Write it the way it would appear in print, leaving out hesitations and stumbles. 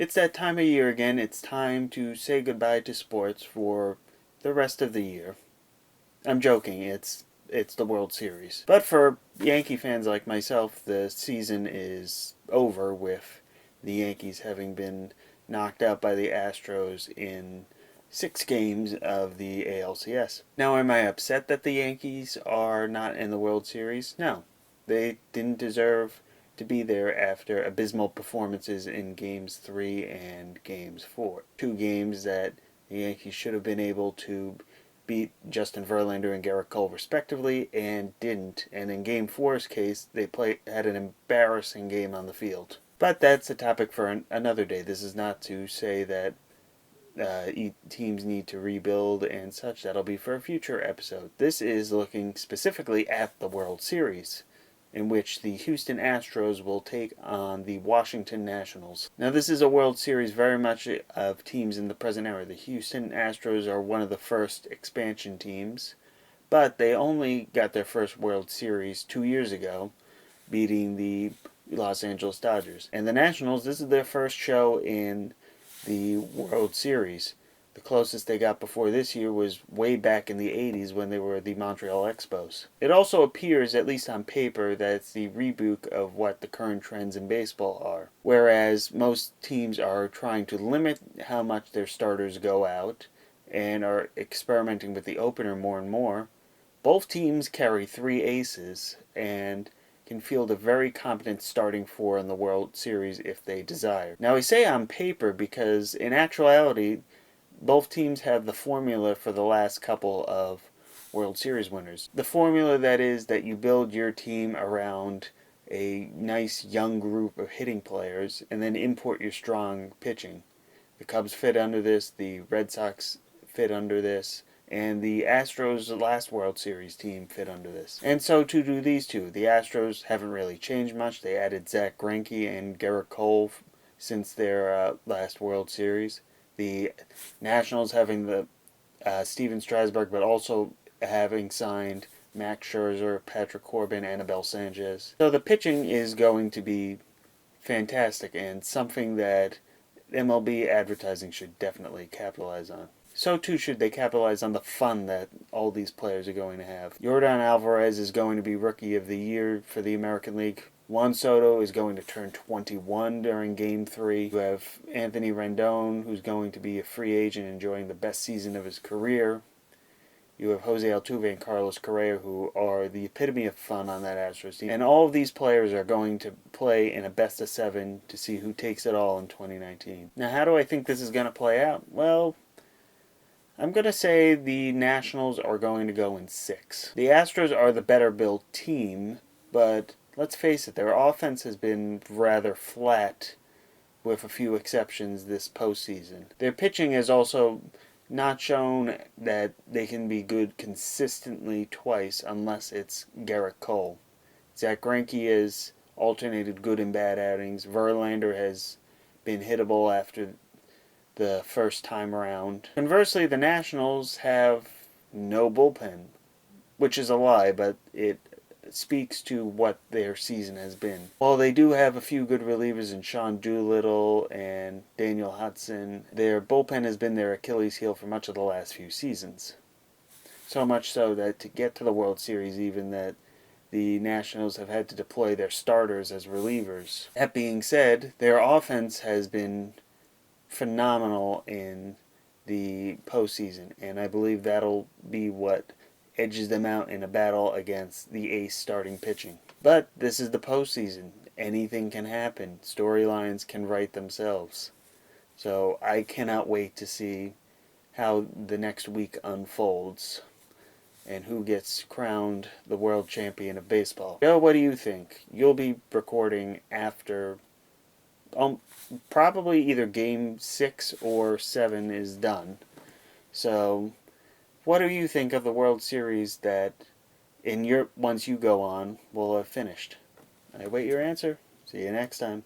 It's that time of year again. It's time to say goodbye to sports for the rest of the year. I'm joking. It's the World Series. But for Yankee fans like myself, the season is over with the Yankees having been knocked out by the Astros in 6 games of the ALCS. Now, am I upset that the Yankees are not in the World Series? No. They didn't deserve to be there after abysmal performances in Games 3 and Games 4. 2 games that the Yankees should have been able to beat Justin Verlander and Garrett Cole respectively and didn't. And in Game 4's case, they had an embarrassing game on the field. But that's a topic for another day. This is not to say that teams need to rebuild and such. That'll be for a future episode. This is looking specifically at the World Series, in which the Houston Astros will take on the Washington Nationals. Now, this is a World Series very much of teams in the present era. The Houston Astros are one of the first expansion teams, but they only got their first World Series 2 years ago, beating the Los Angeles Dodgers. And the Nationals, this is their first show in the World Series. The closest they got before this year was way back in the 80s when they were the Montreal Expos. It also appears, at least on paper, that it's the reboot of what the current trends in baseball are. Whereas most teams are trying to limit how much their starters go out and are experimenting with the opener more and more, both teams carry 3 aces and can field a very competent starting 4 in the World Series if they desire. Now, I say on paper because in actuality, both teams have the formula for the last couple of World Series winners. The formula that is that you build your team around a nice young group of hitting players and then import your strong pitching. The Cubs fit under this, the Red Sox fit under this, and the Astros' last World Series team fit under this. And so too do these two. The Astros haven't really changed much. They added Zach Greinke and Garrett Cole since their last World Series. The Nationals having the Steven Strasburg, but also having signed Max Scherzer, Patrick Corbin, Anibal Sanchez. So the pitching is going to be fantastic and something that MLB advertising should definitely capitalize on. So too should they capitalize on the fun that all these players are going to have. Yordan Alvarez is going to be Rookie of the Year for the American League. Juan Soto is going to turn 21 during Game 3. You have Anthony Rendon, who's going to be a free agent enjoying the best season of his career. You have Jose Altuve and Carlos Correa, who are the epitome of fun on that Astros team. And all of these players are going to play in a best-of-7 to see who takes it all in 2019. Now, how do I think this is going to play out? Well, I'm going to say the Nationals are going to go in 6. The Astros are the better-built team, but let's face it, their offense has been rather flat with a few exceptions this postseason. Their pitching has also not shown that they can be good consistently twice unless it's Garrett Cole. Zach Greinke has alternated good and bad outings. Verlander has been hittable after the first time around. Conversely, the Nationals have no bullpen, which is a lie, but it speaks to what their season has been. While they do have a few good relievers in Sean Doolittle and Daniel Hudson, their bullpen has been their Achilles heel for much of the last few seasons. So much so that to get to the World Series even, that the Nationals have had to deploy their starters as relievers. That being said, their offense has been phenomenal in the postseason, and I believe that'll be what edges them out in a battle against the ace starting pitching. But this is the postseason. Anything can happen. Storylines can write themselves. So I cannot wait to see how the next week unfolds and who gets crowned the world champion of baseball. Joe, what do you think? You'll be recording after probably either Game 6 or 7 is done. So what do you think of the World Series that once you go on will have finished? I wait your answer. See you next time.